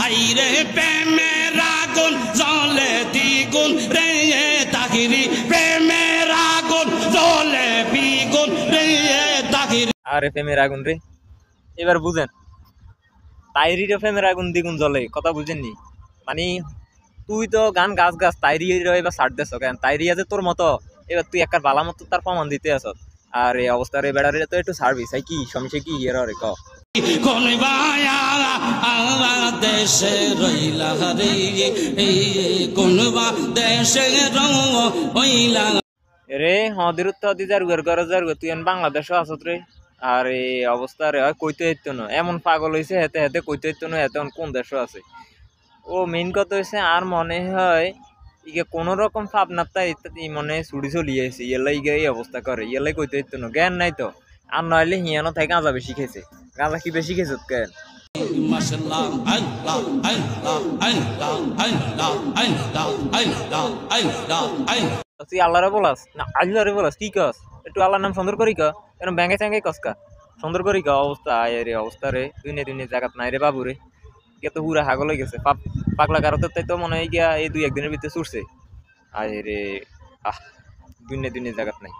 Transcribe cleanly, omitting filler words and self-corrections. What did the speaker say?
আইরে প্রেমের আগুন জ্বলে দ্বিগুণ রে তাহিরি, প্রেমের আগুন জ্বলে দ্বিগুণ রে তাহিরি। আরে প্রেমের আগুন রে, এবার বুঝেন তাইরির প্রেমের আগুন দ্বিগুণ জ্বলে, কথা বুঝেননি? মানে তুই তো গান গাছ গাছ তাইরি এবার ছাড় দেছ কেন? তাইরি আছে তোর মতো, এবার তুই একটা বালা মতো তার প্রমাণ দিতে আস। আর এই অবস্থার এই বেড়ারে তো একটু সার্ভিস হয় কি সমস্যা কি এর রে ক কোন বায়া দেশে রইলা রে, কোন বা দেশে রইলা রে হদের উত্তর যার ঘর যার তুই বাংলাদেশও আসত রে। আর এই অবস্থা রে হয় কইতে হইতো না, এমন পাগল হয়েছে হেতে হেতে কইতে হইতো না হেতে কোন দেশও আছে। ও মেইন কথা হয়েছে আর মনে হয় ইগে কোন রকম ভাবনা তাই মনে ছুটি চলিয়েছে ইয়েলাই ইগে এই অবস্থা করে, ইয়েলাই কইতে হইতো না, জ্ঞান নাই তো। আর নইলে হিয়ানো থেকে গাঁজা বেশি খেয়েছে। গাঁজা কি বেশি খেয়েছ কেন? মাশাআল্লাহ আল্লাহ আল্লাহ আল্লাহ আল্লাহ আল্লাহ আল্লাহ আল্লাহ আল্লাহ। তুই আল্লাহরে বলাস না আল্লাহরে বলাস? কি কস? একটু আল্লাহর নাম সুন্দর করি ক, এরকম ব্যাঙ্গে চ্যাঙ্গে কসকা সুন্দর করি ক। অবস্থা আয় রে, অবস্থা রে দুনিয়া দুনিয়া জায়গাত নাই রে বাবু রে। ইয়া তো পুরা হাগল হয়ে গেছে, পাগলা কারোতে তাই তো মনে হয় গিয়া এই 2-1 দিনের ভিতরে ছুটছে। আয় রে আহ, দুনিয়া দুনিয়া জায়গাত নাই।